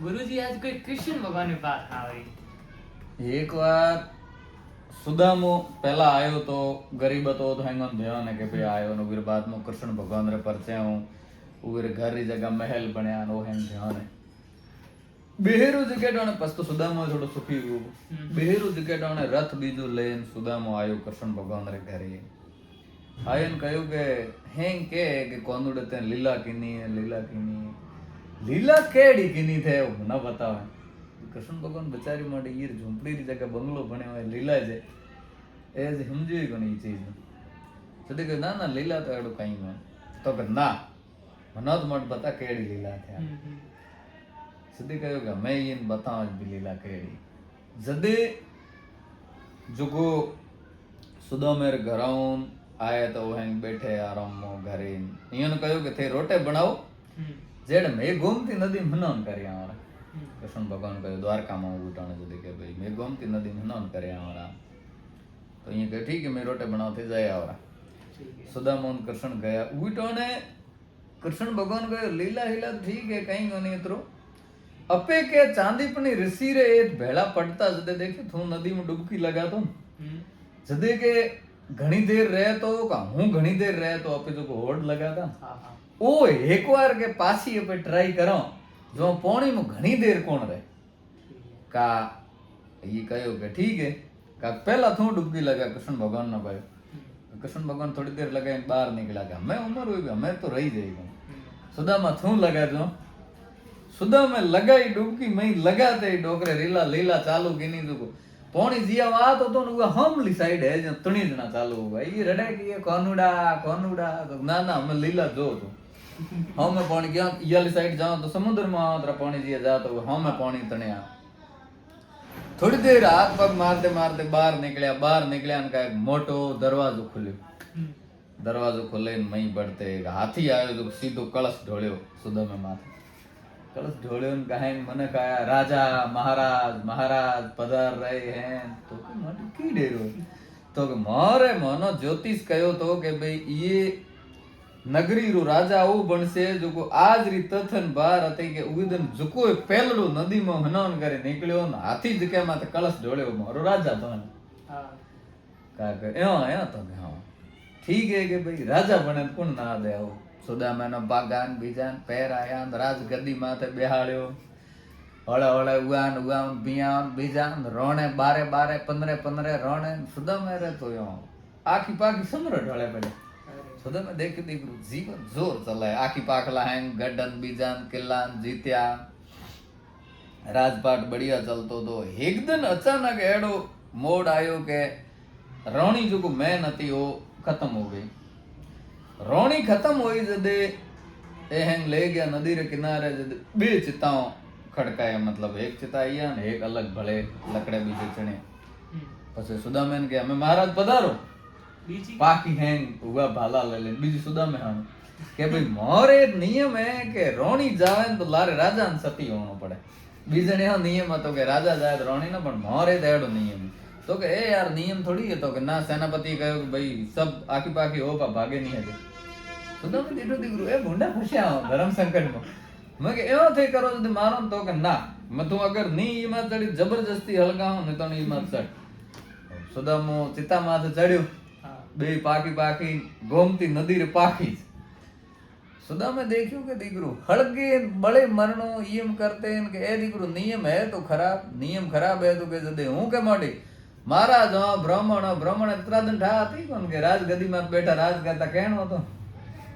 गुरुजी आज कोई कृष्ण भगवान की बात आ रही। एक बार सुदामो पहला आयो तो गरीब तो हैंगन भयो ने के भाई आयो ने फिर बाद में कृष्ण भगवान रे परचे हूं उर घर री जगह महल बन्या नो हैंग भयो ने बेहरू जगेडोने पस तो सुदामो थोड़ो सुखी हो बेहरू जगेडोने रथ बीजो लेन सुदामो आयो कृष्ण भगवान रे घरे आयन कहो के हैंग के कोनुड़े ते लीला कीनी लीला केड़ी कीनी थे वो न बतावे कृष्ण भगवान बेचारी माटे ये झूंपड़ी री जगह बंगलो बने हुए लीला जे ए जे समझी कोनी ई चीज सदी के ना ना लीला तो एडो कई में तो के ना मनो तो मत बता केड़ी लीला थे सदी कहो के मैं इन बताऊं भी लीला केड़ी जदे जुगो सुदो मेरे घराऊं आए तो वहीं बैठे आराम मो घरे इयन कहो के थे रोटे बनाओ जेड में गोमती नदी मनान करिया हमारा कृष्ण भगवान कहो द्वारका में उठाने जदे के भाई मैं गोमती नदी मनान करिया हमारा तो ये कहे ठीक है मैं रोटे बनाते जाए आवरा सुदामोन कृष्ण गया उठाने कृष्ण भगवान कहो लीला हिला ठीक है कहीं नहीं इतरो अपे के चांदीपनी ऋषि रे एक भेड़ा पड़ता जदे देखे तू नदी में डुबकी लगा तो जदे के घणी देर रहे तो का हूं घणी देर रहे तो अपे जो होड़ लगा था ओ एक बार के पासी अपे ट्राई करो जो पानी में घणी देर कौन रहे का ये कहो के ठीक है का पहला थू डुबकी लगा कृष्ण भगवान ने कहो कृष्ण भगवान थोड़ी देर लगा बाहर निकला गया मैं उम्र हुई मैं तो रही जाएगा सुदामा थू लगा जो सुदा में लगाई डुबकी मैं लगाते ही डोकरे रीला लीला चालू की नहीं तो पानी जिया आ तो नुगा हमली साइड है जो तणी जना चालू होगा ये रड़े की ये कोनुड़ा तो ना ना मैं लीला जो तो हम में पानी गया ये वाली साइड जाऊं तो समुद्र में तेरा पानी जिया जा तो हम में पानी तने आ थोड़ी देर हाथ पग मारते मारते बाहर निकलिया उनका एक मोटो दरवाजो खुले मई बढ़ते हाथी आयो जो सीधो कलश ढोलियो सुदा में माथे कलश ढोलियो ने कहे मने कहा राजा महाराज पधार रहे हैं तो के माटी की डेरो तो के मारे मनो ज्योतिष कयो तो के भाई ये नगरी रो राजा वो बनसे जो को आज री तथन बार अते के उदन जुको पेलडो नदी में हनन करे निकलियो न हाथी जके माथे कलश ढोलियो मारो राजा बन हां का के ए तो हां ठीक है के भाई राजा बने कोण ना दे आओ सुदामानो बागान बीजान पैर आया राज गद्दी माथे बेहाड़्यो हळे हळे उगान बियान बीजान रोणे 12 15 रोणे सुदामा रे तो यो आखी पाखी सम्राट हळे पड़े सुदामा देखे दीकरू जीवन जोर चले आखी पाखला हैं गड्डन बीजान किल्लान जीत्या राजपाट बढ़िया चलतो तो एक दिन अचानक एड़ो मोड़ आयो के रोणी जो को मैं नती वो खत्म हो गई रोणी खत्म हुई जदे ए हैंग ले गया नदी रे किनारे जदे बे चिताओं खड़काया मतलब एक चिता आया ने एक अलग भले लकड़े बीजे चने पछे सुदामेन के हमें महाराज पधारो बीजी पाकी हैंग उगा भाला ले बीजी सुदामे हां के भाई मोरे नियम है के रोणी जावे तो लारे राजा ने सती होनो पड़े बीजने हा नियम तो के राजा जाए तो रोणी ना पण मोरे देड़ो नियम तो के ए यार नियम थोड़ी है तो के ना सेनापति कहो कि भाई सब आखी पाखी हो पा भागे नहीं है सुदामे दीटो दीकरू ए भुंडा फस्या धर्म संकट में मैं के एवो थे करो तो मारो तो के ना मैं तू अगर नी ई मां चढ़ी जबरदस्ती हलगाओ ने तो ई मां चढ़ सुदामो चिता माथे चढ़्यो बे पाखी गोमती नदी रे पाखी सुदामे देखियो के दीकरू हलगे बड़े मरणो यम करते हैं के ए दीकरू नियम है तो खराब नियम खराब है तो के जदे हूं के माटी महाराज ब्राह्मण इतना दिन ठा थी कौन के राज गदी में बैठा राज करता कहण हो तो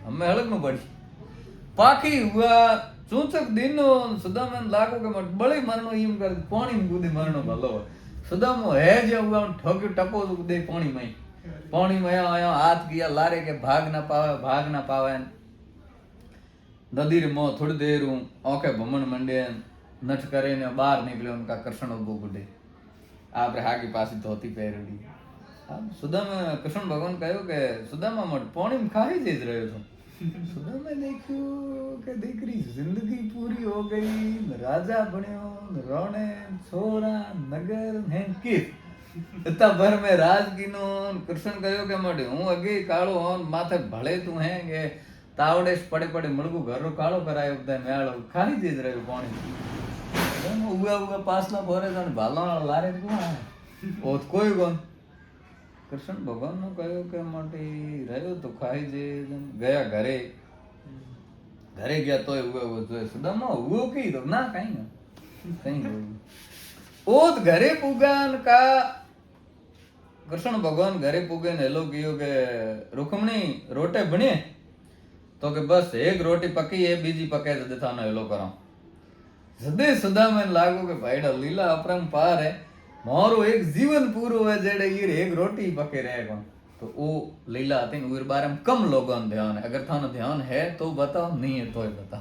हमें हलक नु पड़ी पाखी हुआ चूचक दिन सुदामे लागो के मत बड़े मरणो यम कर पानी में कूदी मरणो भलो सुदामो है जो हुआ ठोक्यो टपो दे पानी में आया हाथ किया लारे के भाग ना पावे नदी रे मो थोड़ी देर आंखें भमण मंडे नठ करे ने बाहर निकले उनका कृष्ण उबो गुडे आपरे हागी पासी धोती पहरड़ी अब सुदामा कृष्ण भगवान कहो के सुदामा मट पानी में खाई जेज रह्यो छो सुदामा देखियो के दीकरी जिंदगी पूरी हो गई राजा बन्यो रोणे छोरा नगर है किस इतना भर में राज कीनो कृष्ण कहो के मट हूं अगे काळो होन माथे भले तू है के तावड़े पड़े मळगू घर काळो करायो बदा मेळो खाई जेज रह्यो पानी उगा उगा पास ना भरे जाने भाला लारे कोण ओ कोई कोण કૃષ્ણ ભગવાનનો કયો કે માટે રહ્યો તો ખાઈ જે ગયા ઘરે ઘરે ગયા તોય ઉગો જોઈએ સુદામા ઉગો કી તો ના કઈ ના કઈ ઓત ઘરે પુગાન કા કૃષ્ણ ભગવાન ઘરે પૂગે ને એલો કયો કે રૂકમણી રોટે બને તો કે બસ એક રોટી પકી એ બીજી પકે જદે થાનો એલો કરો જદે સુદામા લાગો કે ભાઈડા લીલા अपरंपार है मारो एक जीवन पूरो है जेड़े ये एक रोटी पके रहेगा तो वो लीला आती है बारे में कम लोगों ध्यान है अगर थाना ध्यान है तो बताओ नहीं है तो बताओ